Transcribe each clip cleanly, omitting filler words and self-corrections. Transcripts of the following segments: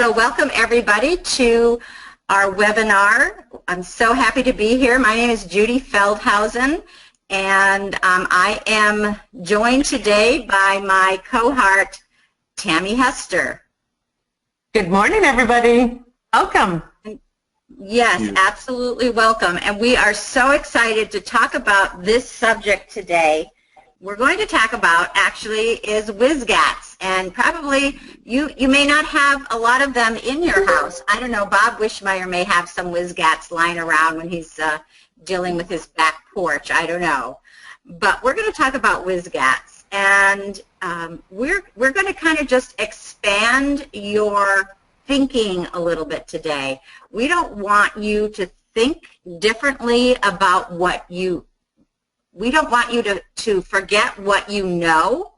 So welcome everybody to our webinar. I'm so happy to be here. My name is Judy Feldhausen, and I am joined today by my cohort, Tammy Hester. Good morning, everybody. Welcome. Yes, absolutely welcome. And we are so excited to talk about this subject today. We're going to talk about actually is WSGATs, and probably you may not have a lot of them in your house. I don't know, Bob Wishmeyer may have some WSGATs lying around when he's dealing with his back porch. I don't know. But we're going to talk about WSGATs, and we're going to kind of just expand your thinking a little bit today. We don't want you to think differently about what we don't want you to forget what you know,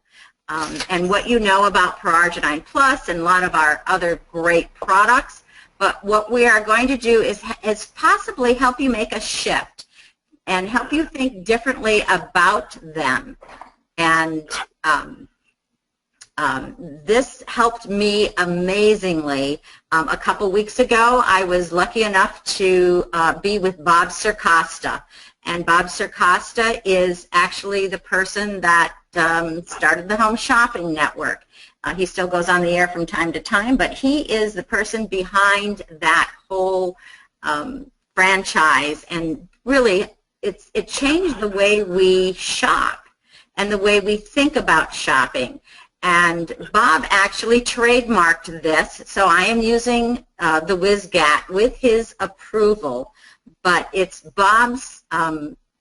and what you know about ProArgi-9 Plus and a lot of our other great products. But what we are going to do is possibly help you make a shift and help you think differently about them. And this helped me amazingly. A couple weeks ago, I was lucky enough to be with Bob Circosta. And Bob Circosta is actually the person that started the Home Shopping Network. He still goes on the air from time to time, but he is the person behind that whole franchise. And really, it changed the way we shop and the way we think about shopping. And Bob actually trademarked this, so I am using the WSGAT with his approval. But it's Bob's,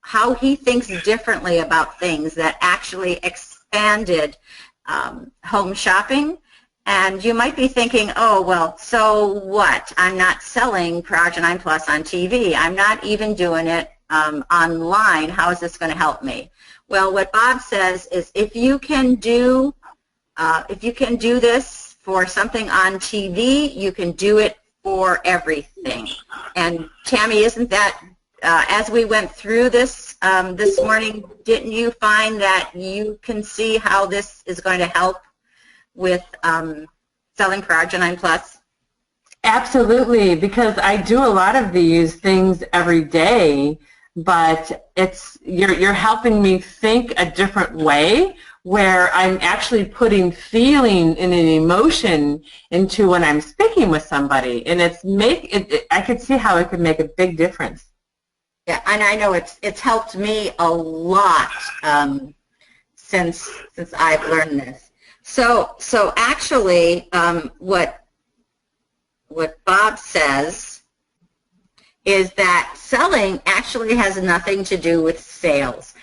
how he thinks differently about things that actually expanded home shopping. And you might be thinking, oh, well, so what? I'm not selling ProArgi-9 Plus on TV. I'm not even doing it online. How is this going to help me? Well, what Bob says is if you can do this for something on TV, you can do it for everything. And Tammy, isn't that, as we went through this this morning, didn't you find that you can see how this is going to help with selling ProArgi-9 Plus? Absolutely, because I do a lot of these things every day, but you're helping me think a different way, where I'm actually putting feeling and an emotion into when I'm speaking with somebody, and I could see how it could make a big difference. Yeah, and I know it's helped me a lot since I've learned this. So actually, what Bob says is that selling actually has nothing to do with sales.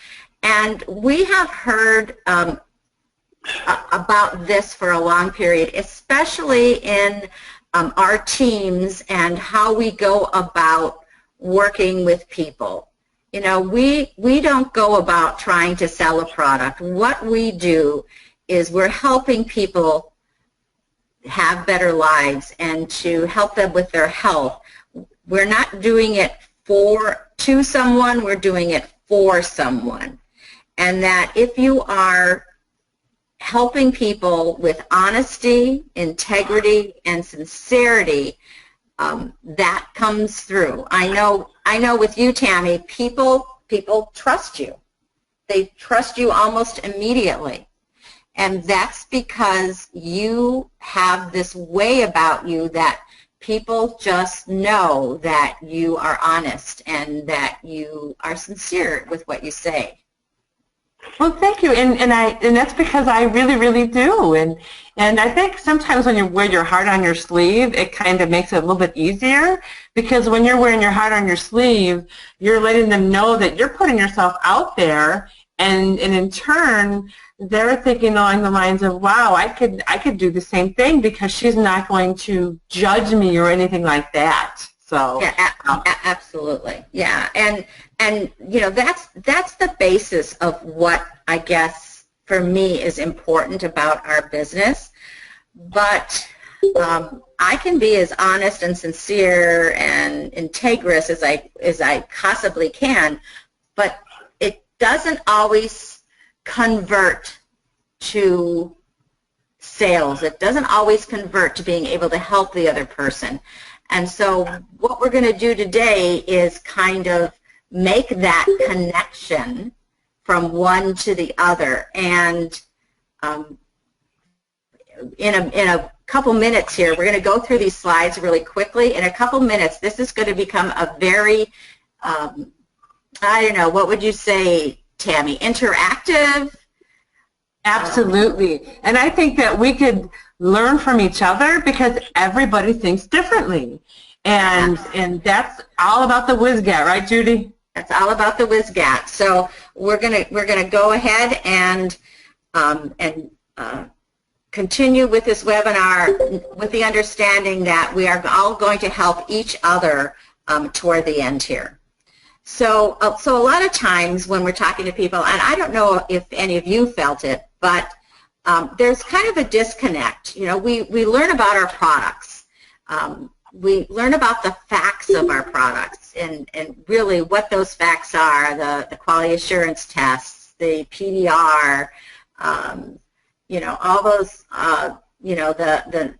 And we have heard about this for a long period, especially in our teams and how we go about working with people. You know, we don't go about trying to sell a product. What we do is we're helping people have better lives and to help them with their health. We're not doing it to someone, we're doing it for someone. And that if you are helping people with honesty, integrity, and sincerity, that comes through. I know with you, Tammy, people trust you. They trust you almost immediately. And that's because you have this way about you that people just know that you are honest and that you are sincere with what you say. Well, thank you, and that's because I really, really do, and I think sometimes when you wear your heart on your sleeve, it kind of makes it a little bit easier, because when you're wearing your heart on your sleeve, you're letting them know that you're putting yourself out there, and in turn, they're thinking along the lines of, wow, I could do the same thing because she's not going to judge me or anything like that. So yeah, absolutely, yeah, and you know that's the basis of what I guess for me is important about our business. But I can be as honest and sincere and integrous as I possibly can, but it doesn't always convert to sales. It doesn't always convert to being able to help the other person. And so what we're going to do today is kind of make that connection from one to the other. And in a couple minutes here, we're going to go through these slides really quickly. In a couple minutes, this is going to become a very, I don't know, what would you say, Tammy, interactive? Absolutely. And I think that we could learn from each other because everybody thinks differently. And that's all about the WSGAT, right, Judy? That's all about the WSGAT. So we're gonna go ahead and continue with this webinar with the understanding that we are all going to help each other toward the end here. So a lot of times when we're talking to people, and I don't know if any of you felt it, but there's kind of a disconnect. You know, we learn about our products. We learn about the facts of our products and really what those facts are, the quality assurance tests, the PDR, you know, all those, you know, the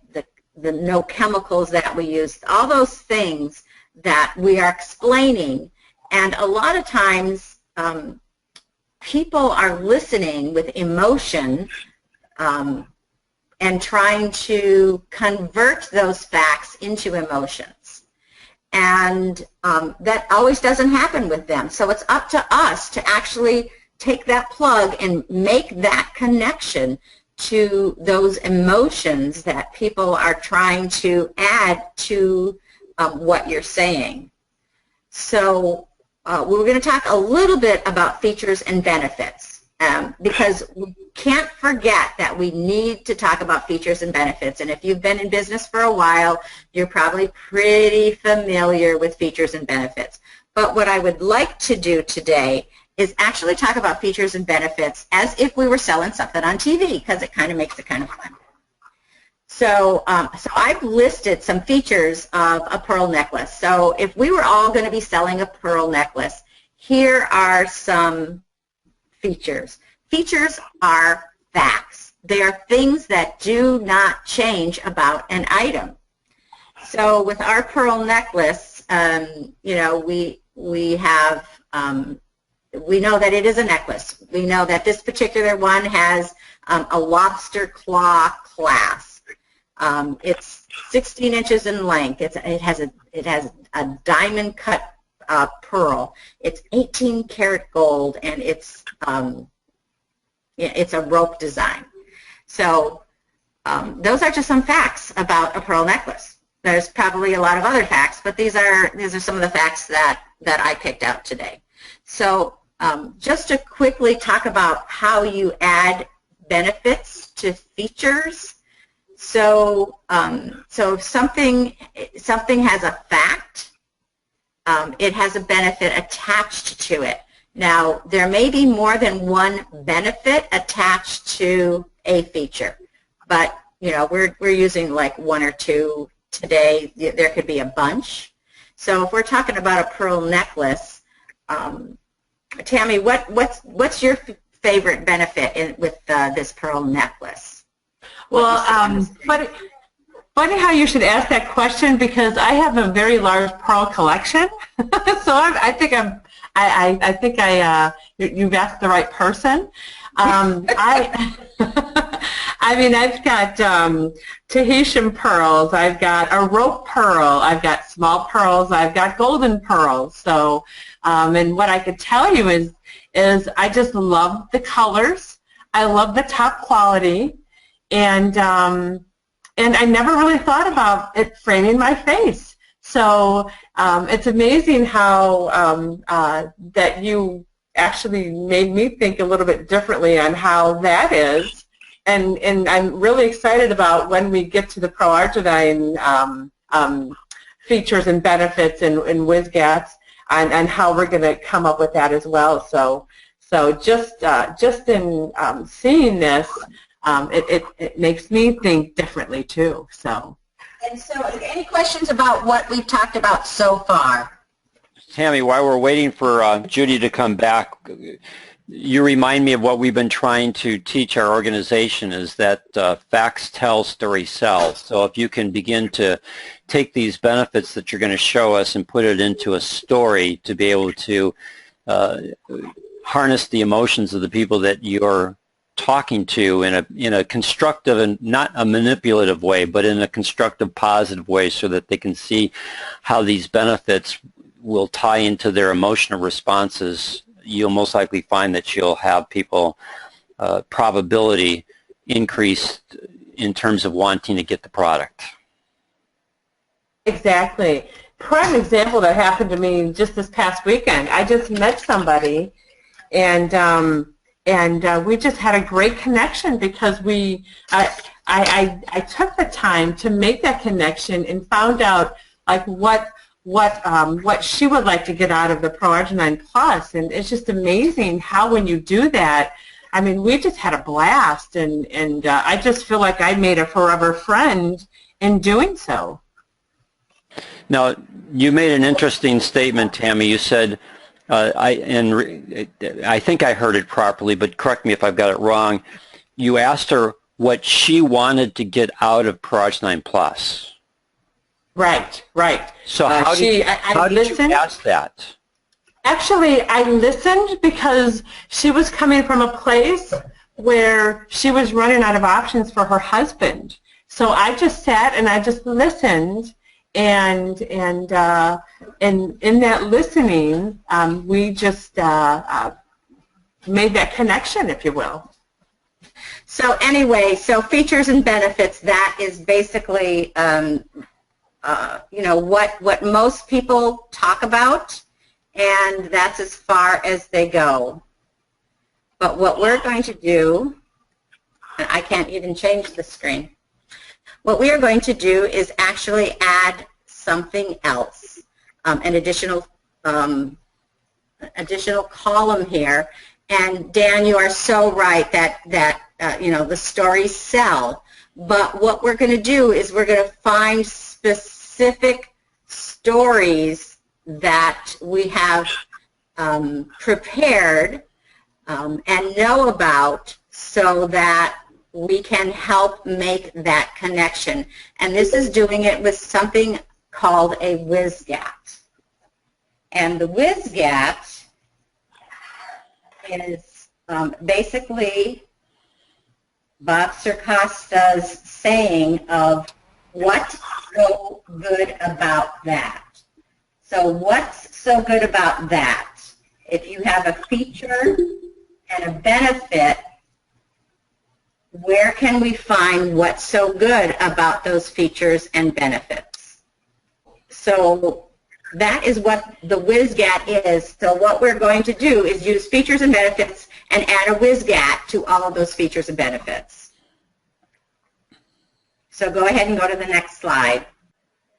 no chemicals that we use, all those things that we are explaining. And a lot of times people are listening with emotion and trying to convert those facts into emotions. And that always doesn't happen with them. So it's up to us to actually take that plug and make that connection to those emotions that people are trying to add to what you're saying. So we're going to talk a little bit about features and benefits because we can't forget that we need to talk about features and benefits. And if you've been in business for a while, you're probably pretty familiar with features and benefits. But what I would like to do today is actually talk about features and benefits as if we were selling something on TV, because it kind of makes it kind of fun. So, so I've listed some features of a pearl necklace. So if we were all going to be selling a pearl necklace, here are some features. Features are facts. They are things that do not change about an item. So with our pearl necklace, you know, we have, we know that it is a necklace. We know that this particular one has a lobster claw clasp. It's 16 inches in length. It has a diamond cut pearl. It's 18 karat gold, and it's a rope design. So those are just some facts about a pearl necklace. There's probably a lot of other facts, but these are some of the facts that I picked out today. So just to quickly talk about how you add benefits to features. So, so if something has a fact, it has a benefit attached to it. Now, there may be more than one benefit attached to a feature, but you know, we're using like one or two today. There could be a bunch. So if we're talking about a pearl necklace, Tammy, what's your favorite benefit with this pearl necklace? Well, funny how you should ask that question, because I have a very large pearl collection. So I think you've asked the right person. I mean, I've got Tahitian pearls, I've got a rope pearl, I've got small pearls, I've got golden pearls. So, and what I could tell you is I just love the colors. I love the top quality, and I never really thought about it framing my face. So it's amazing how that you actually made me think a little bit differently on how that is. And I'm really excited about when we get to the ProArgi-9 features and benefits and WSGATs, and how we're going to come up with that as well. So just in seeing this, it makes me think differently too. So. And so, any questions about what we've talked about so far? Tammy, while we're waiting for Judy to come back, you remind me of what we've been trying to teach our organization, is that facts tell, stories sell. So if you can begin to take these benefits that you're going to show us and put it into a story to be able to harness the emotions of the people that you're talking to in a constructive and not a manipulative way, but in a constructive, positive way, so that they can see how these benefits will tie into their emotional responses, you'll most likely find that you'll have people probability increased in terms of wanting to get the product. Exactly. Prime example that happened to me just this past weekend. I just met somebody, and we just had a great connection because I took the time to make that connection and found out like what she would like to get out of the ProArgi-9 Plus, and it's just amazing how when you do that, I mean, we just had a blast, and I just feel like I made a forever friend in doing so. Now, you made an interesting statement, Tammy. You said, I think I heard it properly, but correct me if I've got it wrong. You asked her what she wanted to get out of ProArgi-9 Plus. Right, right. So how did you ask that? Actually, I listened because she was coming from a place where she was running out of options for her husband. So I just sat and I just listened, and in that listening, we just made that connection, if you will. So anyway, so features and benefits, that is basically you know, what most people talk about, and that's as far as they go. But what we're going to do, and I can't even change the screen, what we are going to do is actually add something else, an additional column here. And Dan, you are so right that you know, the stories sell. But what we're going to do is we're going to find specific stories that we have prepared and know about, so that we can help make that connection. And this is doing it with something called a WSGAT. And the WSGAT is basically Bob Circosta's saying of what's so good about that. So what's so good about that? If you have a feature and a benefit, where can we find what's so good about those features and benefits? So that is what the WSGAT is. So what we're going to do is use features and benefits and add a WSGAT to all of those features and benefits. So go ahead and go to the next slide.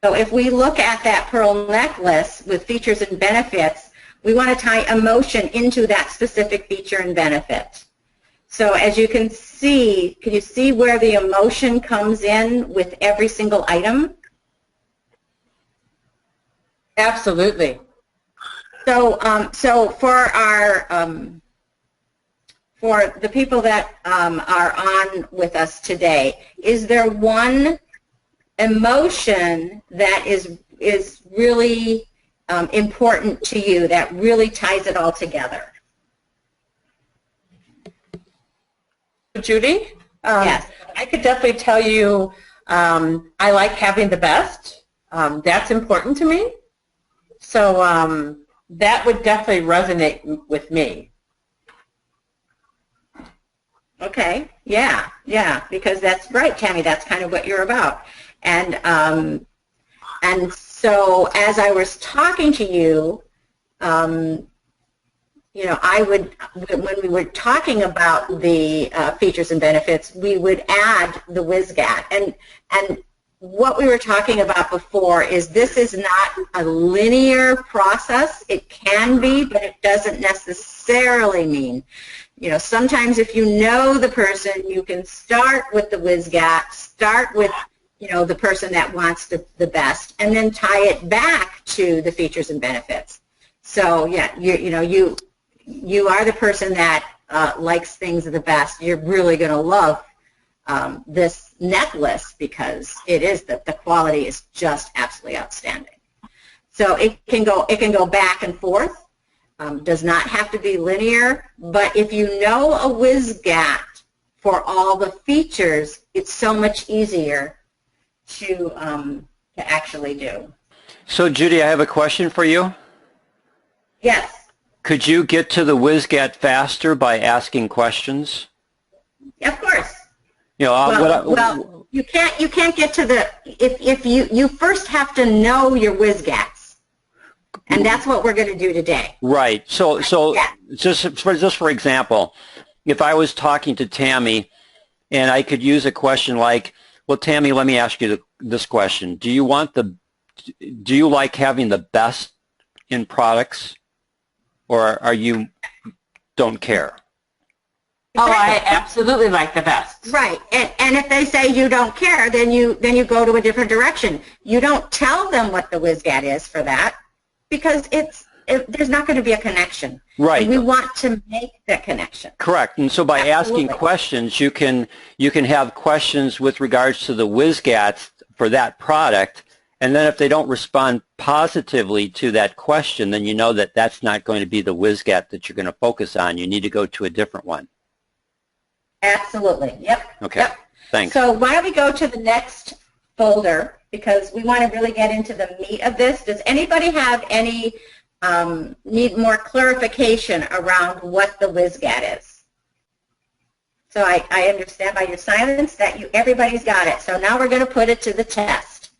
So if we look at that pearl necklace with features and benefits, we want to tie emotion into that specific feature and benefit. So as you can you see where the emotion comes in with every single item? Absolutely. So, for our for the people that are on with us today, is there one emotion that is really important to you, that really ties it all together? Judy? Yes. I could definitely tell you I like having the best. That's important to me. So that would definitely resonate with me. Okay. Yeah. Yeah. Because that's right, Tammy. That's kind of what you're about. And so as I was talking to you, you know, when we were talking about the features and benefits, we would add the WSGAT. And what we were talking about before is this is not a linear process. It can be, but it doesn't necessarily mean. You know, sometimes if you know the person, you can start with the WSGAT, start with, you know, the person that wants the best, and then tie it back to the features and benefits. So yeah, you know, you are the person that likes things the best, you're really going to love this necklace because the quality is just absolutely outstanding. So it can go back and forth. Does not have to be linear, but if you know a WSGAT for all the features, it's so much easier to actually do. So Judy, I have a question for you. Yes. Could you get to the WSGAT faster by asking questions? Of course. You know, well, you can't get to the if you first have to know your WSGATs, and that's what we're going to do today. Right. So Yeah. just for example, if I was talking to Tammy, and I could use a question like, "Well, Tammy, let me ask you this question: Do you like having the best in products, or are you don't care?" Oh, I absolutely like the best. Right, and if they say you don't care, then you go to a different direction. You don't tell them what the WSGAT is for that, because there's not going to be a connection. Right. And we want to make that connection. Correct. And so by asking questions, you can have questions with regards to the WSGAT for that product, and then if they don't respond positively to that question, then you know that that's not going to be the WSGAT that you're going to focus on. You need to go to a different one. Absolutely. Yep. Okay. Yep. Thanks. So why don't we go to the next folder, because we want to really get into the meat of this. Does anybody have any need more clarification around what the WSGAT is? So I understand by your silence that everybody's got it. So now we're going to put it to the test.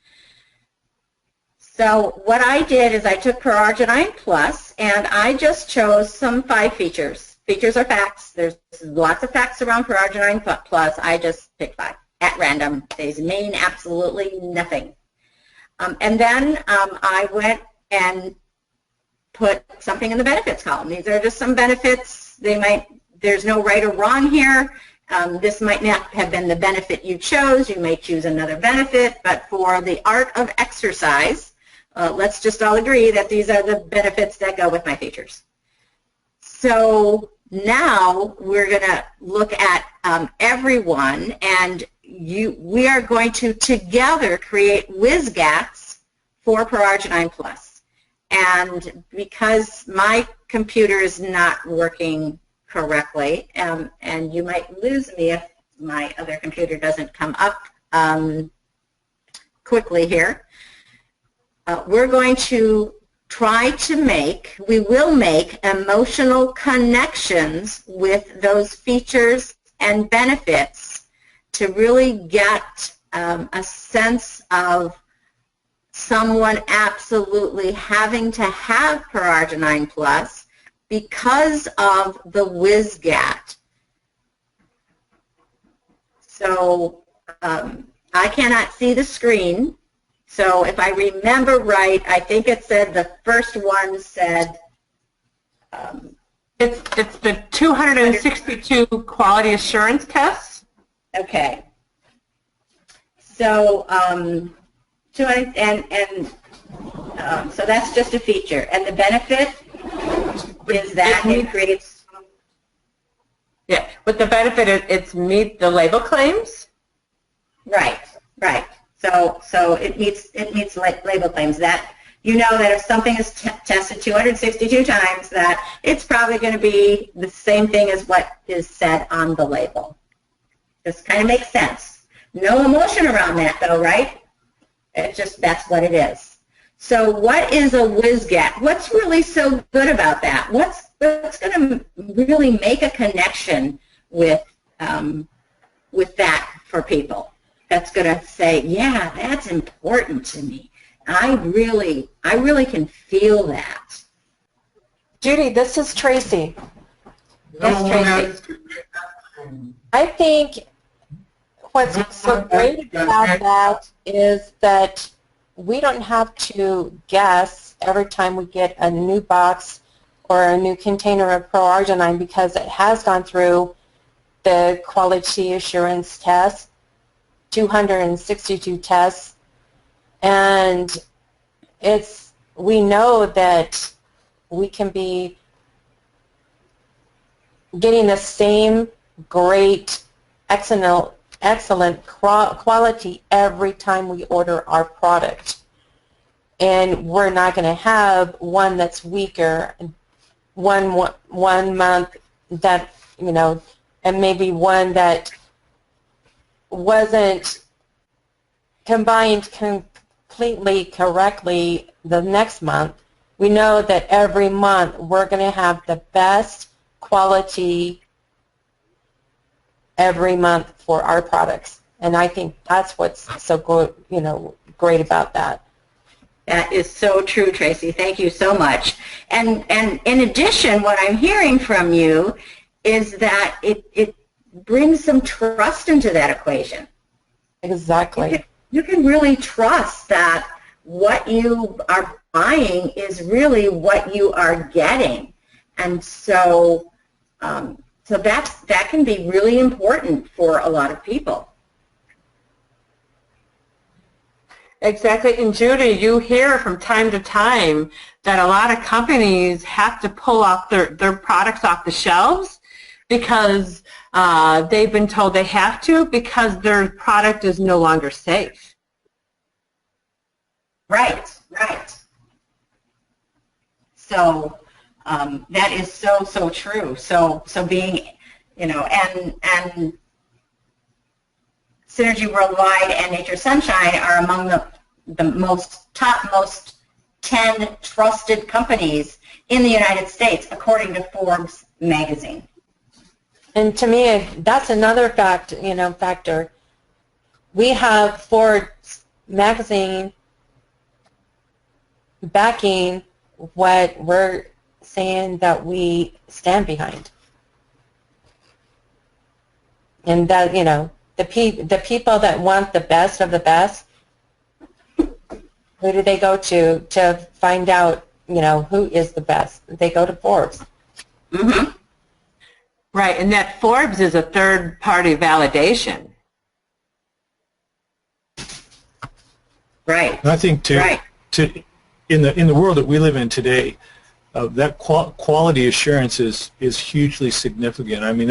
So what I did is I took ProArgi-9 Plus and I just chose some 5 features. Features are facts. There's lots of facts around ProArgi-9 Plus. I just picked 5 at random. These mean absolutely nothing. And then I went and put something in the benefits column. These are just some benefits. There's no right or wrong here. This might not have been the benefit you chose. You may choose another benefit, but for the art of exercise, let's just all agree that these are the benefits that go with my features. So now we're going to look at everyone, and we are going to together create WSGATs for ProArgi-9 Plus. And because my computer is not working correctly, and you might lose me if my other computer doesn't come up quickly here, we're going to we will make emotional connections with those features and benefits to really get a sense of someone absolutely having to have ProArgi-9 Plus because of the WSGAT. So I cannot see the screen. So if I remember right, I think it said the first one said... It's the 262 quality assurance tests. Okay. So, so that's just a feature. And the benefit is that it creates... Yeah, with the benefit, it's meet the label claims. Right, right. So it meets label claims. That you know that if something is tested 262 times, that it's probably going to be the same thing as what is said on the label. This kind of makes sense. No emotion around that, though, right? That's what it is. So what is a WSGAT? What's really so good about that? What's going to really make a connection with that for people? That's going to say, yeah, that's important to me. I really can feel that. Judy, this is Tracy. Yes, Tracy. I think what's so great about that is that we don't have to guess every time we get a new box or a new container of ProArgi-9, because it has gone through the quality assurance test, 262 tests, and we know that we can be getting the same great, excellent quality every time we order our product. And we're not going to have one that's weaker, one month that, you know, and maybe one that wasn't combined completely correctly the next month. We know that every month we're going to have the best quality every month for our products, and I think that's what's so good, you know, great about that. That is so true, Tracy. Thank you so much. And in addition, what I'm hearing from you is that it brings some trust into that equation. Exactly. You can really trust that what you are buying is really what you are getting, and so that can be really important for a lot of people. Exactly. And Judy, you hear from time to time that a lot of companies have to pull off their products off the shelves because they've been told they have to because their product is no longer safe. Right, right. So that is so true. So being, you know, and Synergy Worldwide and Nature Sunshine are among the topmost 10 trusted companies in the United States, according to Forbes magazine. And to me, that's another factor. We have Forbes magazine backing what we're saying that we stand behind. And that, you know, the people that want the best of the best, who do they go to find out, you know, who is the best? They go to Forbes. Mm-hmm. Right, and that Forbes is a third-party validation. Right. And I think in the world that we live in today, that quality assurance is hugely significant. I mean,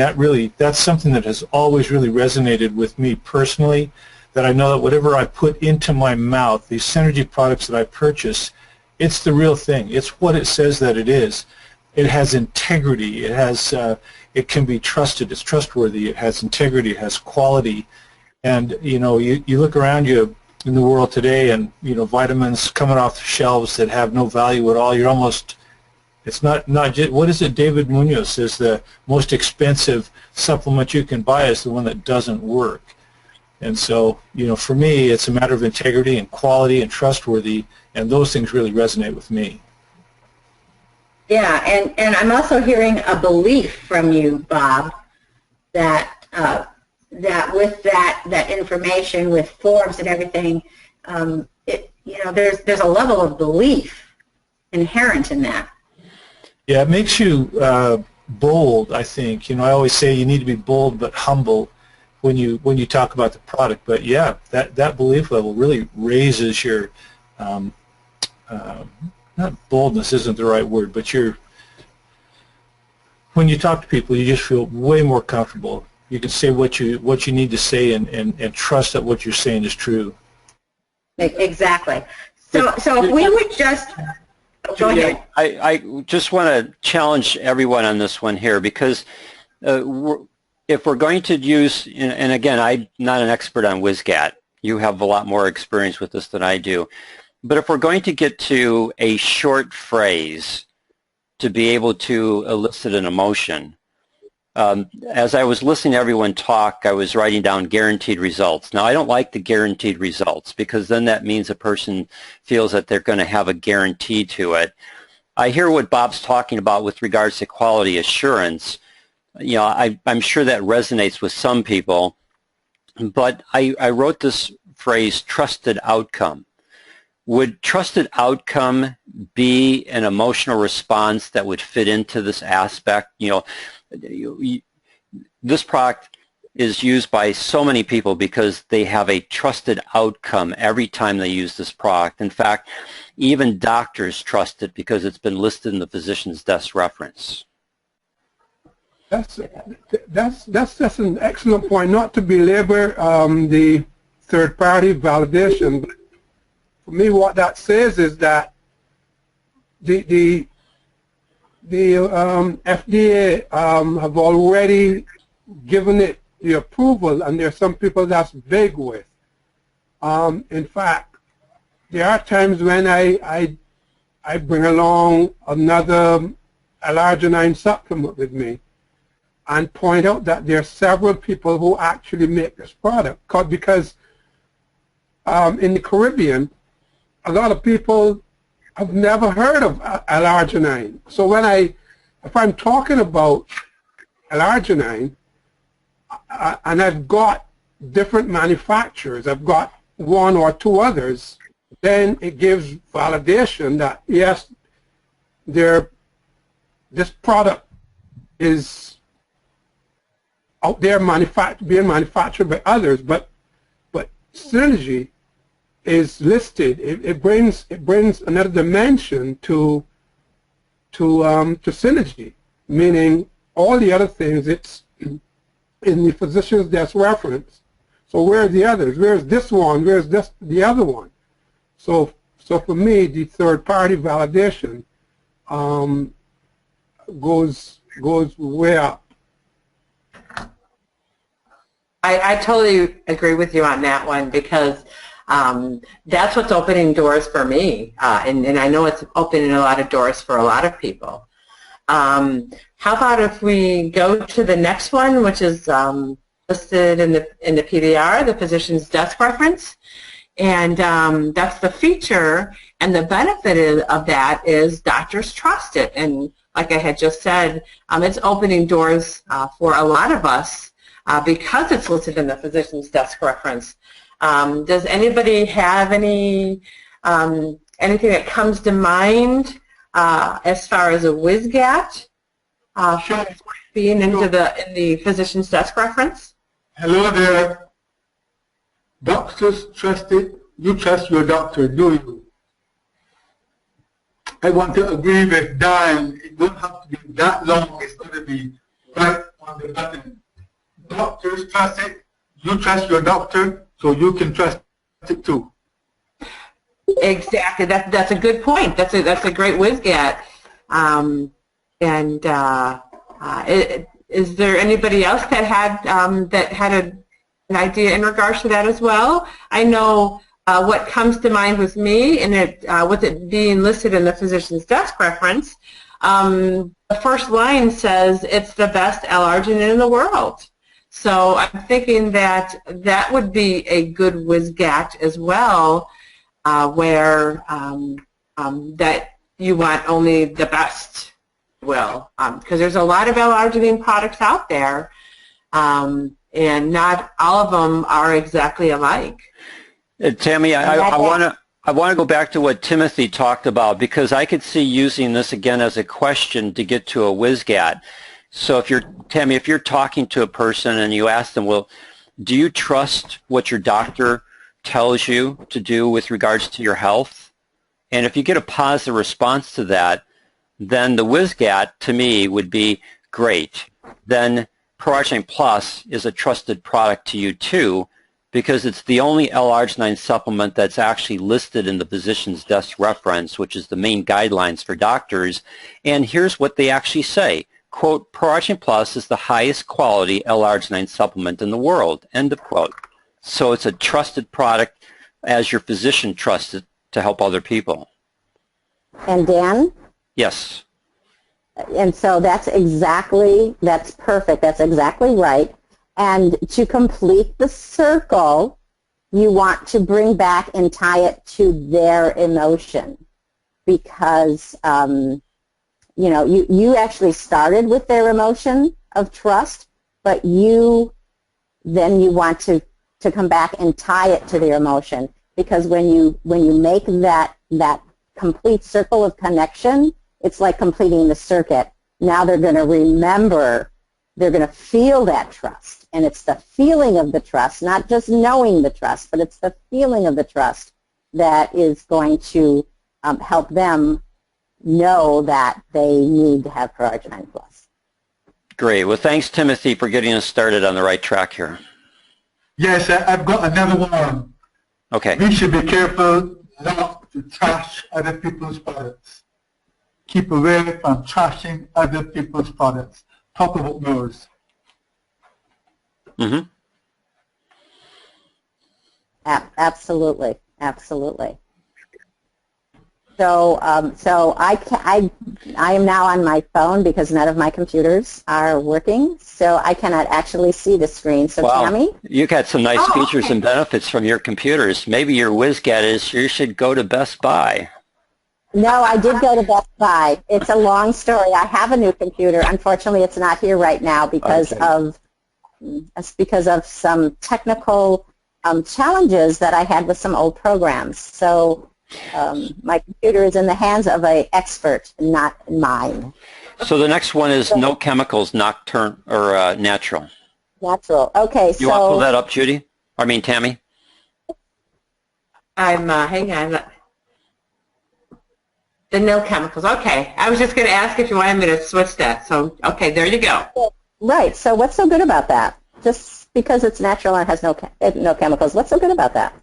that's something that has always really resonated with me personally, that I know that whatever I put into my mouth, these Synergy products that I purchase, it's the real thing. It's what it says that it is. It has integrity. It has it can be trusted. It's trustworthy. It has integrity. It has quality. And you know, you look around you in the world today, and you know, vitamins coming off the shelves that have no value at all. You're almost, it's not just, what is it? David Munoz says the most expensive supplement you can buy is the one that doesn't work. And so, you know, for me, it's a matter of integrity and quality and trustworthy, and those things really resonate with me. Yeah, and I'm also hearing a belief from you, Bob, that that with that information, with Forbes and everything, you know, there's a level of belief inherent in that. Yeah, it makes you bold, I think. You know, I always say you need to be bold but humble when you talk about the product. But yeah, that belief level really raises your not boldness isn't the right word, but when you talk to people, you just feel way more comfortable. You can say what you need to say and trust that what you're saying is true. Exactly. So if we would just go ahead. I just want to challenge everyone on this one here, because if we're going to use, and again, I'm not an expert on WSGAT. You have a lot more experience with this than I do. But if we're going to get to a short phrase to be able to elicit an emotion, as I was listening to everyone talk, I was writing down guaranteed results. Now, I don't like the guaranteed results, because then that means a person feels that they're going to have a guarantee to it. I hear what Bob's talking about with regards to quality assurance. You know, I'm sure that resonates with some people, but I wrote this phrase, trusted outcome. Would trusted outcome be an emotional response that would fit into this aspect? You know, this product is used by so many people because they have a trusted outcome every time they use this product. In fact, even doctors trust it because it's been listed in the physician's desk reference. That's an excellent point. Not to belabor the third-party validation, but for me, what that says is that the FDA have already given it the approval, and there's some people that's big with. In fact, there are times when I bring along another L-arginine supplement with me and point out that there are several people who actually make this product, because in the Caribbean, a lot of people have never heard of L-arginine. So if I'm talking about L-arginine, and I've got different manufacturers, I've got one or two others, then it gives validation that yes, this product is out there being manufactured by others, but Synergy is listed. It brings another dimension to Synergy, meaning all the other things it's in the physician's desk reference. So where are the others? Where's this one? Where's the other one? So for me, the third-party validation goes way up. I totally agree with you on that one, because that's what's opening doors for me, and I know it's opening a lot of doors for a lot of people. How about if we go to the next one, which is listed in the PDR, the physician's desk reference, and that's the feature, and the benefit of that is doctors trust it, and like I had just said, it's opening doors for a lot of us because it's listed in the physician's desk reference. Does anybody have anything that comes to mind as far as a WSGAT being in the physician's desk reference? Hello there. Doctors trust it. You trust your doctor, do you? I want to agree with Dan. It don't have to be that long. It's going to be right on the button. Doctors trust it. You trust your doctor, so you can trust it too. Exactly. That's a good point. That's a great WSGAT. Is there anybody else that had an idea in regards to that as well? I know what comes to mind with me, and with it being listed in the physician's desk reference, the first line says it's the best L-arginine in the world. So I'm thinking that would be a good WSGAT as well, where that you want only the best, because there's a lot of L-arginine products out there, and not all of them are exactly alike. Tammy, I want to go back to what Timothy talked about, because I could see using this again as a question to get to a WSGAT. So Tammy, if you're talking to a person and you ask them, well, do you trust what your doctor tells you to do with regards to your health? And if you get a positive response to that, then the WSGAT to me would be great. Then ProArgi-9 Plus is a trusted product to you too, because it's the only L-arginine supplement that's actually listed in the physician's desk reference, which is the main guidelines for doctors. And here's what they actually say. Quote, ProArgi-9 Plus is the highest quality L-arginine supplement in the world, end of quote. So it's a trusted product as your physician trusts it to help other people. And Dan? Yes. And so that's perfect. That's exactly right. And to complete the circle, you want to bring back and tie it to their emotion, because you actually started with their emotion of trust, but then you want to come back and tie it to their emotion, because when you make that complete circle of connection, it's like completing the circuit. Now they're going to remember, they're going to feel that trust, and it's the feeling of the trust, not just knowing the trust, but it's the feeling of the trust that is going to help them know that they need to have ProArgi-9 Plus. Great. Well, thanks, Timothy, for getting us started on the right track here. Yes, I've got another one. Okay. We should be careful not to trash other people's products. Keep away from trashing other people's products. Talk about those. Mm-hmm. Absolutely, absolutely. So, I am now on my phone because none of my computers are working, so I cannot actually see the screen. So, wow. Tammy? You got some nice features and benefits from your computers. Maybe your WSGAT is you should go to Best Buy. No, I did go to Best Buy. It's a long story. I have a new computer. Unfortunately, it's not here right now because of some technical challenges that I had with some old programs. So my computer is in the hands of an expert, not mine. So the next one is no chemicals, nocturnal or natural. Natural. Okay. You want to pull that up, Judy? I mean, Tammy? I'm, hang on. The no chemicals. Okay. I was just going to ask if you wanted me to switch that. So, okay, there you go. Right. So what's so good about that? Just because it's natural and has no chemicals, what's so good about that?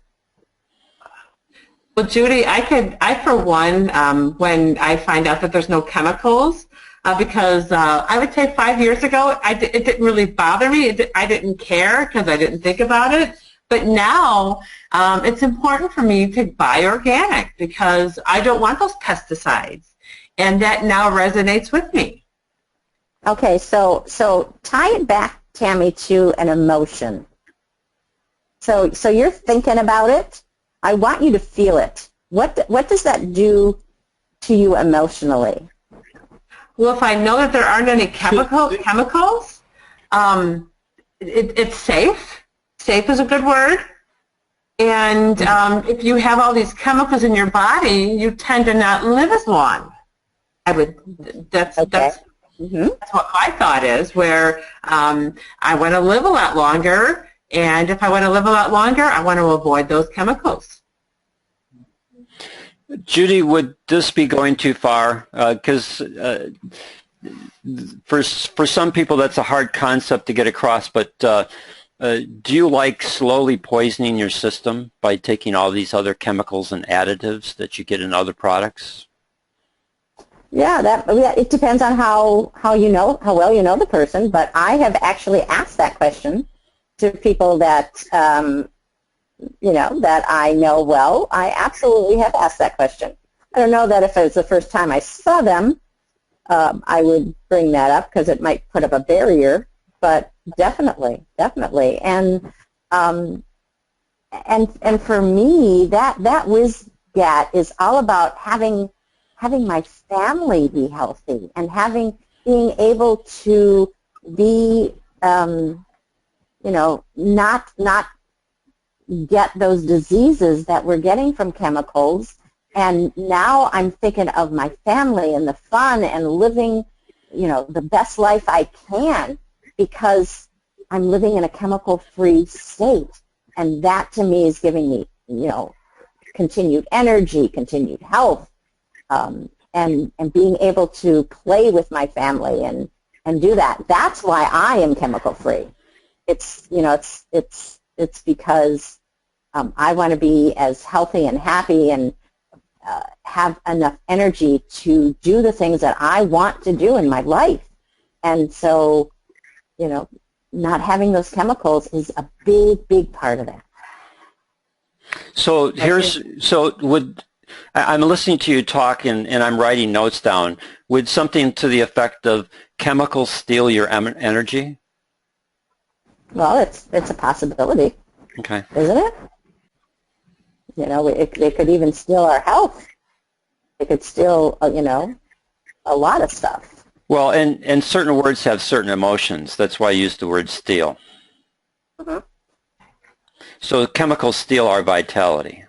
Well, Judy, I for one, when I find out that there's no chemicals, because I would say 5 years ago, it didn't really bother me. I didn't care because I didn't think about it. But now it's important for me to buy organic because I don't want those pesticides. And that now resonates with me. Okay, so tie it back, Tammy, to an emotion. So you're thinking about it. I want you to feel it. What does that do to you emotionally? Well, if I know that there aren't any chemicals, it's safe. Safe is a good word. And if you have all these chemicals in your body, you tend to not live as long. That's what my thought is, where I want to live a lot longer, and if I want to live a lot longer, I want to avoid those chemicals. Judy, would this be going too far? Because for some people that's a hard concept to get across, but do you like slowly poisoning your system by taking all these other chemicals and additives that you get in other products? Yeah, it depends on how well you know the person, but I have actually asked that question to people that that I know well. I absolutely have asked that question. I don't know that if it was the first time I saw them, I would bring that up because it might put up a barrier, but definitely. And for me, that WSGAT is all about having my family be healthy and being able to be not get those diseases that we're getting from chemicals. And now I'm thinking of my family and the fun and living, the best life I can because I'm living in a chemical-free state. And that to me is giving me, continued energy, continued health, and being able to play with my family and do that. That's why I am chemical-free. It's because I want to be as healthy and happy and have enough energy to do the things that I want to do in my life. And so, not having those chemicals is a big, big part of that. So I'm listening to you talk and I'm writing notes down. Would something to the effect of chemicals steal your energy? Well, it's a possibility. Okay. Isn't it? It could even steal our health. It could steal, a lot of stuff. Well, and certain words have certain emotions. That's why I use the word steal. Mm-hmm. So chemicals steal our vitality.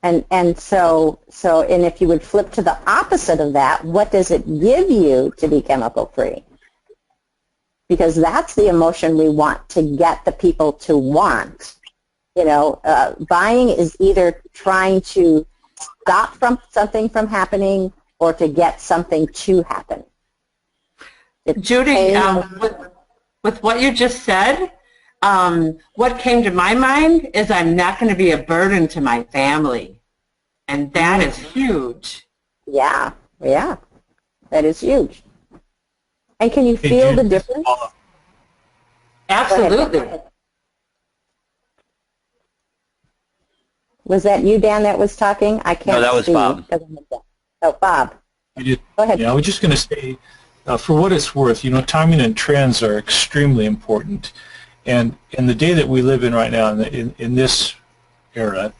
And so if you would flip to the opposite of that, what does it give you to be chemical free? Because that's the emotion we want to get the people to want. Buying is either trying to stop something from happening or to get something to happen. Judy, with what you just said, what came to my mind is I'm not going to be a burden to my family. And that is huge. Yeah, yeah, that is huge. And can you feel the difference? Absolutely. Was that you, Dan, that was talking? I can't see. No, that was Bob. Oh, Bob. Go ahead. Yeah, I was just going to say, for what it's worth, timing and trends are extremely important. And in the day that we live in right now, in this era,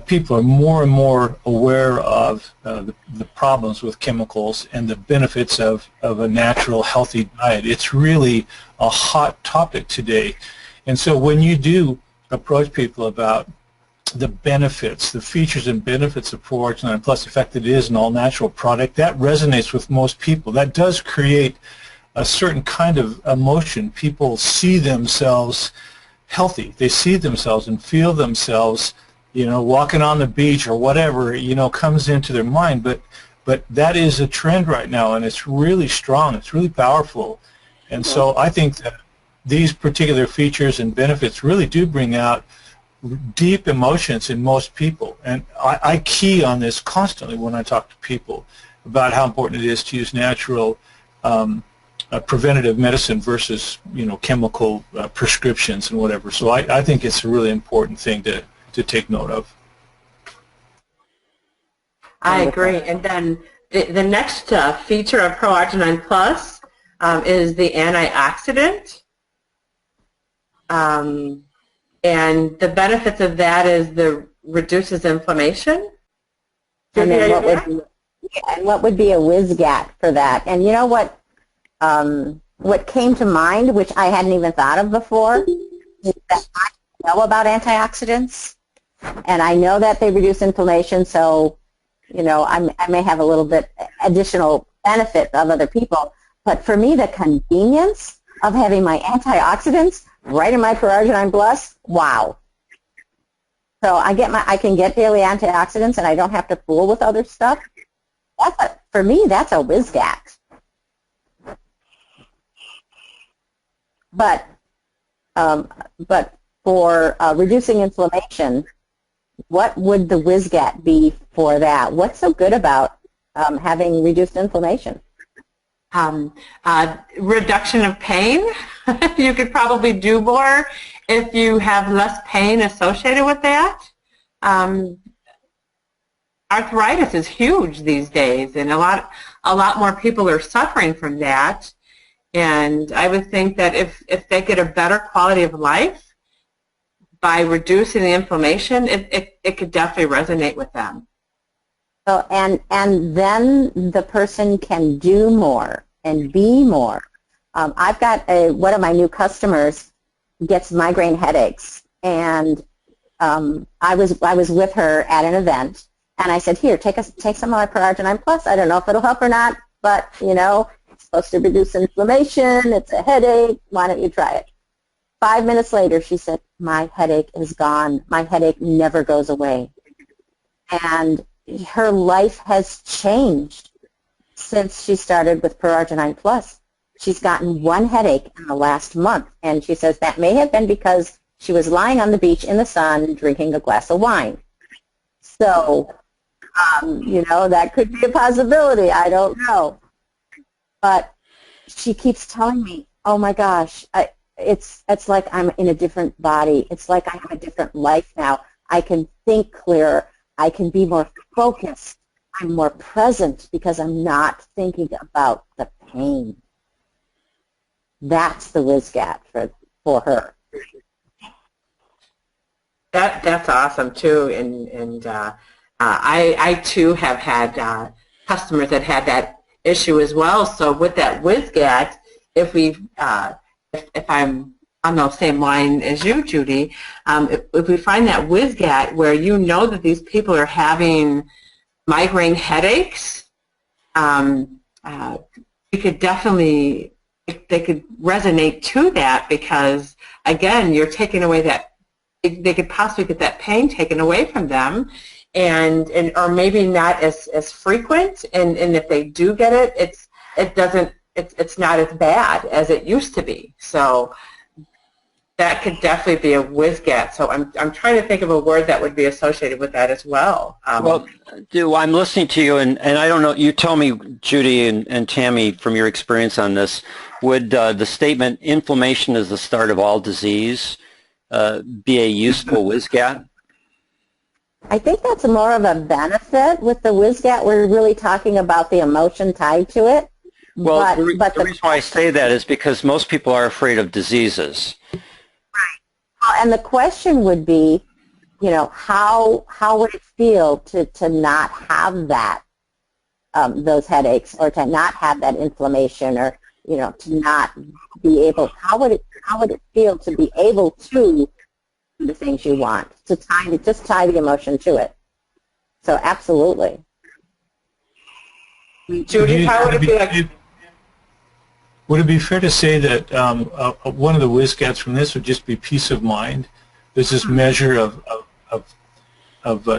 people are more and more aware of the problems with chemicals and the benefits of a natural, healthy diet. It's really a hot topic today. And so when you do approach people about the benefits, the features and benefits of ProArgi-9 Plus, the fact that it is an all-natural product, that resonates with most people. That does create a certain kind of emotion. People see themselves healthy. They see themselves and feel themselves, walking on the beach or whatever, comes into their mind. But that is a trend right now, and it's really strong. It's really powerful. And so I think that these particular features and benefits really do bring out deep emotions in most people. And I key on this constantly when I talk to people about how important it is to use natural preventative medicine versus, chemical prescriptions and whatever. So I think it's a really important thing to take note of. I agree. And then the next feature of ProArgi-9 Plus is the antioxidant. And the benefits of that is the reduces inflammation. And then what would be a WSGAT for that? And you know what came to mind, which I hadn't even thought of before, is that I know about antioxidants, and I know that they reduce inflammation, so I may have a little bit additional benefit of other people. But for me, the convenience of having my antioxidants right in my ProArgi-9 Plus, wow. So I can get daily antioxidants, and I don't have to fool with other stuff. For me, that's a WSGAT. But for reducing inflammation, what would the WSGAT be for that? What's so good about having reduced inflammation? Reduction of pain. You could probably do more if you have less pain associated with that. Arthritis is huge these days, and a lot more people are suffering from that. And I would think that if they get a better quality of life by reducing the inflammation, it could definitely resonate with them. So, and then the person can do more and be more. I've got one of my new customers gets migraine headaches, and I was with her at an event, and I said, here, take some of my ProArgi-9 Plus. I don't know if it'll help or not, but it's supposed to reduce inflammation. It's a headache. Why don't you try it? 5 minutes later, she said, my headache is gone. My headache never goes away. And her life has changed since she started with ProArgi-9 Plus. She's gotten one headache in the last month, and she says that may have been because she was lying on the beach in the sun drinking a glass of wine. So, that could be a possibility. I don't know. But she keeps telling me, oh my gosh, it's like I'm in a different body. It's like I have a different life now. I can think clearer. I can be more focused. I'm more present because I'm not thinking about the pain. That's the WSGAT for her. That's awesome too, and I too have had customers that had that issue as well. So with that WSGAT, if I'm on the same line as you, Judy, if we find that WSGAT where that these people are having migraine headaches, we could definitely, they could resonate to that, because again, you're taking away that, they could possibly get that pain taken away from them, or maybe not as frequent, and if they do get it, it doesn't it's not as bad as it used to be. So that could definitely be a WSGAT. So I'm trying to think of a word that would be associated with that as well. Well, I'm listening to you, and I don't know, you tell me, Judy and Tammy, from your experience on this, would the statement, inflammation is the start of all disease, be a useful WSGAT? I think that's more of a benefit. With the WSGAT, we're really talking about the emotion tied to it. Well, the reason why I say that is because most people are afraid of diseases. Right. And the question would be, you know, how would it feel to not have that, those headaches, or to not have that inflammation, or, you know, to not be able, how would it feel to be able to do the things you want, to just tie the emotion to it. So absolutely. Judy, how would it be like? Would it be fair to say that one of the WSGATs from this would just be peace of mind? There's this measure of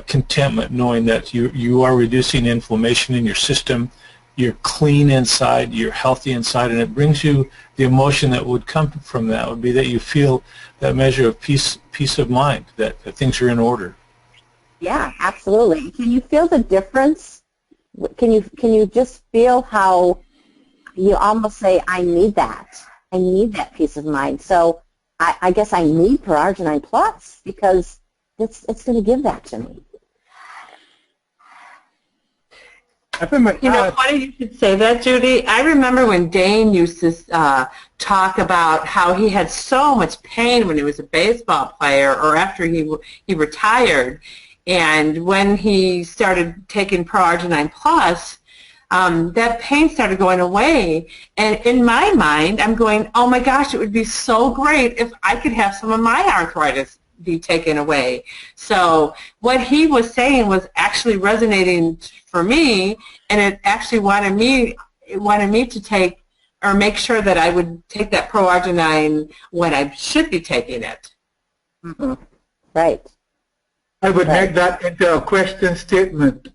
contentment, knowing that you are reducing inflammation in your system, you're clean inside, you're healthy inside, and it brings you the emotion that would come from that would be that you feel that measure of peace of mind, that things are in order. Yeah, absolutely. Can you feel the difference? Can you just feel how you almost say, I need that. I need that peace of mind. So I guess I need ProArgi-9 Plus because it's going to give that to me. You know, funny you should say that, Judy. I remember when Dane used to talk about how he had so much pain when he was a baseball player or after he retired. And when he started taking ProArgi-9 Plus, that pain started going away. And in my mind, I'm going, oh my gosh, it would be so great if I could have some of my arthritis be taken away. So what he was saying was actually resonating for me, and it actually wanted me to take, or make sure that I would take that ProArgi-9 when I should be taking it. Mm-hmm. Right. I would make that into a question statement.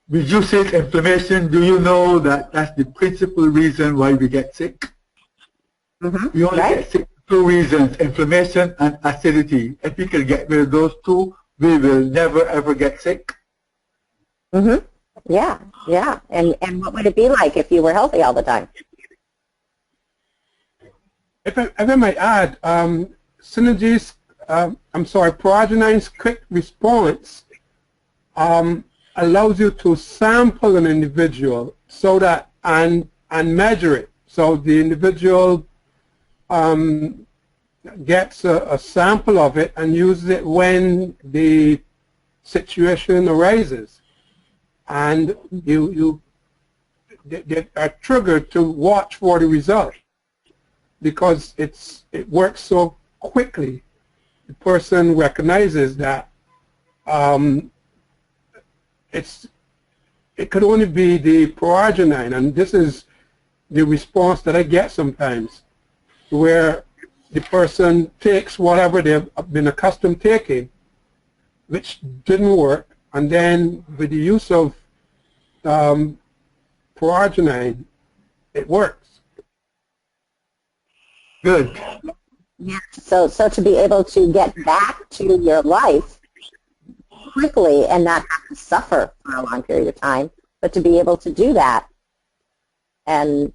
Reduces inflammation. Do you know that that's the principal reason why we get sick? Mm-hmm. We only get sick for two reasons, inflammation and acidity. If we can get rid of those two, we will never ever get sick. Mm-hmm. Yeah, yeah. And what would it be like if you were healthy all the time? If I might add, Synergy's, ProArgi-9's quick response allows you to sample an individual so that and measure it. So the individual gets a sample of it and uses it when the situation arises, and they are triggered to watch for the result because it works so quickly. The person recognizes that it could only be the ProArgi-9, and this is the response that I get sometimes, where the person takes whatever they've been accustomed taking, which didn't work, and then with the use of ProArgi-9, it works. Good. Yeah. So to be able to get back to your life quickly and not have to suffer for a long period of time, but to be able to do that, and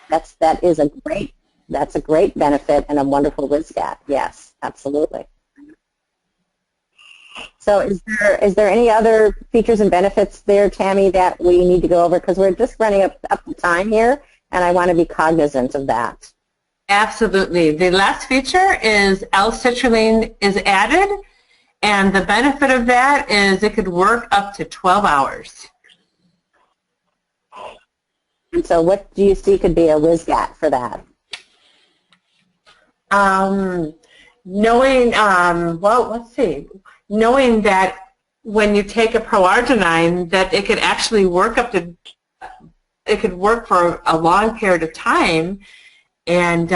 that's a great benefit and a wonderful WSGAT. Yes, absolutely. So is there any other features and benefits there, Tammy, that we need to go over? Because we're just running up the time here, and I want to be cognizant of that. Absolutely. The last feature is L-citrulline is added, and the benefit of that is it could work up to 12 hours. And so what do you see could be a WSGAT for that? Knowing, well, let's see. Knowing that when you take a ProArgi-9, that it could actually work it could work for a long period of time, and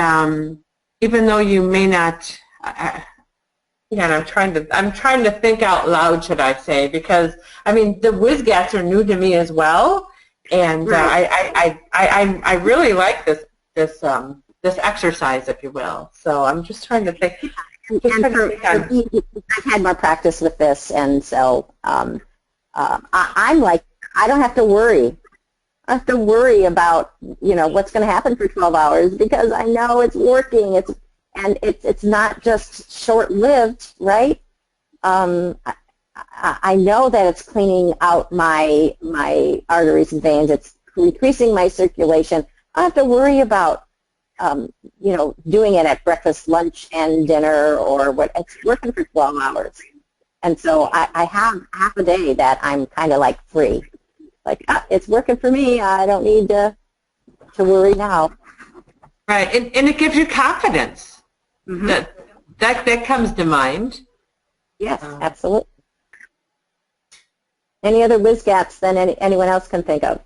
even though you may not, I'm trying to think out loud, should I say, because I mean the WSGATs are new to me as well, And Right. I really like this exercise, if you will. So I'm just trying to think. And for me, I've had more practice with this, and so I'm like, I don't have to worry. I have to worry about, you know, what's going to happen for 12 hours because I know it's working. It's not just short-lived, right? I know that it's cleaning out my arteries and veins. It's increasing my circulation. I don't have to worry about, you know, doing it at breakfast, lunch, and dinner, or what. It's working for 12 hours. And so I have half a day that I'm kind of like free. Like, it's working for me. I don't need to worry now. Right, and it gives you confidence. Mm-hmm. That comes to mind. Yes, absolutely. Any other WSGATs than anyone else can think of?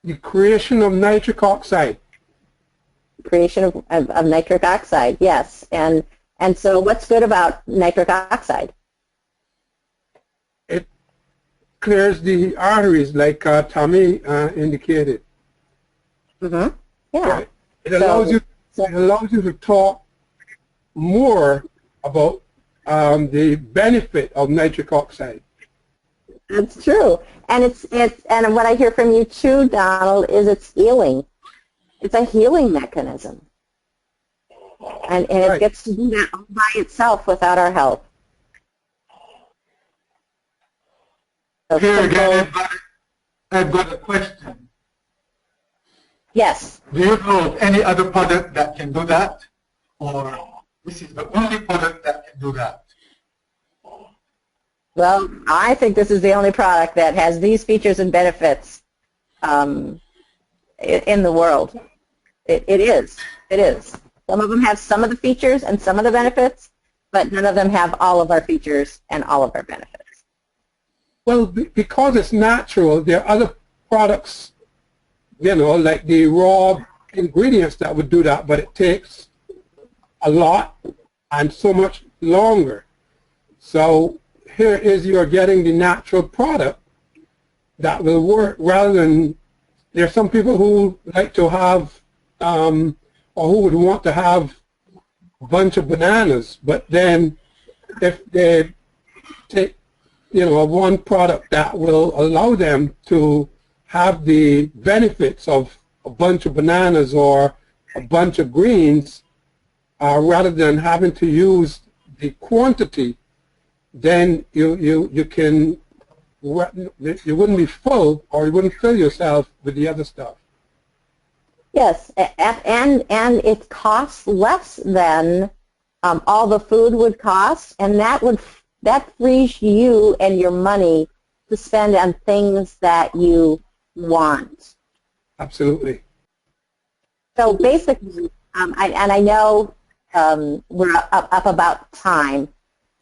The creation of nitric oxide. Creation of nitric oxide, yes. And so what's good about nitric oxide? It clears the arteries, like Tammy indicated. Mm-hmm. Yeah. Right. It allows you to talk more about the benefit of nitric oxide. That's true. And and what I hear from you too, Donald, is it's healing. It's a healing mechanism. And Right. it gets to do that all by itself without our help. So Here simple. again, I've got a question. Yes. Do you know of any other product that can do that? Or this is the only product that can do that? Well, I think this is the only product that has these features and benefits in the world. It is. It is. Some of them have some of the features and some of the benefits, but none of them have all of our features and all of our benefits. Well, because it's natural, there are other products, you know, like the raw ingredients that would do that, but it takes a lot and so much longer. So here is you're getting the natural product that will work rather than, there are some people who like to have, or who would want to have a bunch of bananas, but then if they take, you know, one product that will allow them to have the benefits of a bunch of bananas or a bunch of greens, rather than having to use the quantity, then you can, you wouldn't be full, or you wouldn't fill yourself with the other stuff. Yes, and it costs less than all the food would cost, and that frees you and your money to spend on things that you want. Absolutely. So basically, I know we're up about time,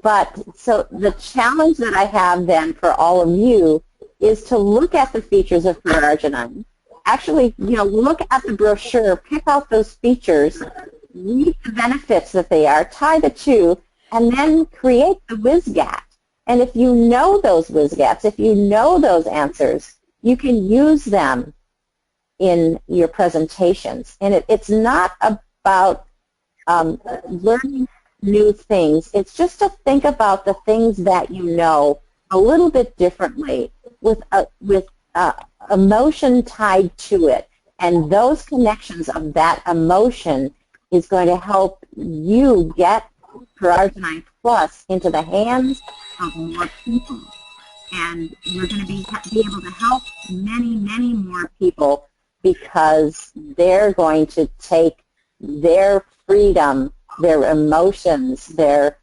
but so the challenge that I have then for all of you is to look at the features of ProArgi-9. Actually, you know, look at the brochure, pick out those features, read the benefits that they are, tie the two, and then create the WSGAT. And if you know those WSGATs, if you know those answers, you can use them in your presentations. And it's not about learning new things. It's just to think about the things that you know a little bit differently with emotion tied to it. And those connections of that emotion is going to help you get ProArgi-9 Plus into the hands of more people. And you're going to be able to help many, many more people because they're going to take their freedom, their emotions, their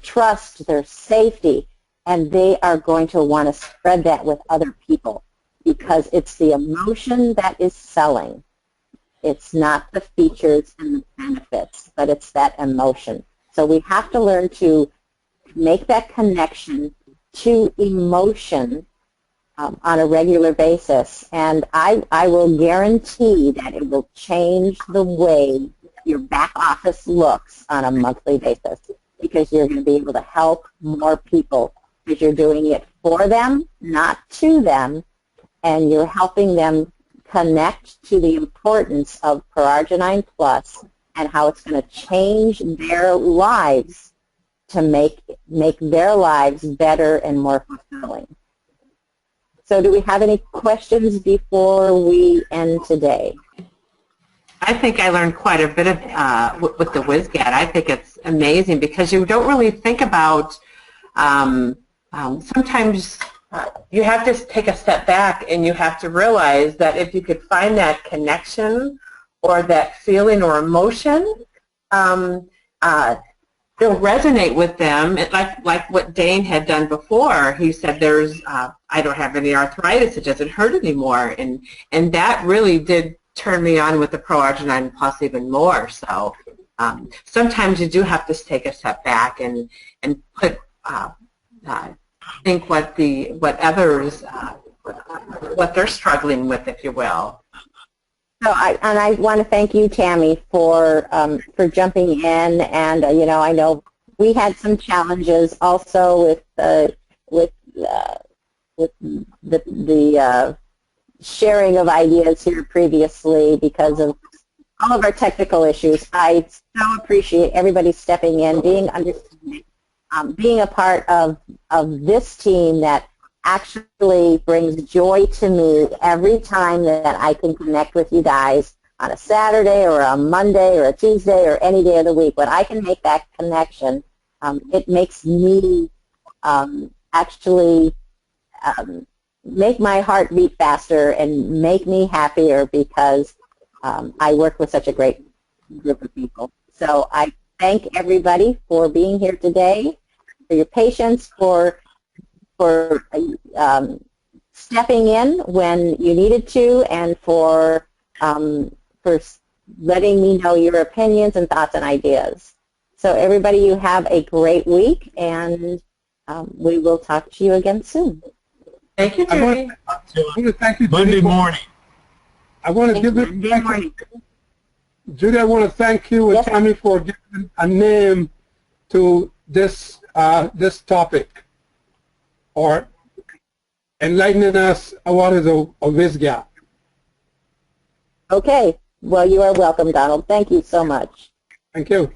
trust, their safety, and they are going to want to spread that with other people because it's the emotion that is selling. It's not the features and the benefits, but it's that emotion. So we have to learn to make that connection to emotion on a regular basis. And I will guarantee that it will change the way your back office looks on a monthly basis because you're going to be able to help more people because you're doing it for for them, not to them, and you're helping them connect to the importance of ProArgi-9 Plus and how it's going to change their lives to make their lives better and more fulfilling. So do we have any questions before we end today? I think I learned quite a bit of with the WSGAT. I think it's amazing because you don't really think about sometimes you have to take a step back and you have to realize that if you could find that connection or that feeling or emotion, it'll resonate with them. Like what Dane had done before. He said, I don't have any arthritis, it doesn't hurt anymore. And that really did turn me on with the ProArgi-9 Plus even more. So sometimes you do have to take a step back and put think what others what they're struggling with, if you will. So I want to thank you, Tammy, for jumping in, and I know we had some challenges also with the sharing of ideas here previously because of all of our technical issues. I so appreciate everybody stepping in, being understanding, being a part of this team that actually brings joy to me every time that I can connect with you guys on a Saturday or a Monday or a Tuesday or any day of the week. When I can make that connection, it makes me actually make my heart beat faster and make me happier because I work with such a great group of people. So I thank everybody for being here today, for your patience, for stepping in when you needed to, and for letting me know your opinions and thoughts and ideas. So everybody, you have a great week, and we will talk to you again soon. Thank you, Judy. I want to thank you, Judy. Monday morning. I want to give it thank you. Judy, I want to thank you and Tammy for giving a name to this this topic, or enlightening us what is a WSGAT. Okay. Well, you are welcome, Donald. Thank you so much. Thank you.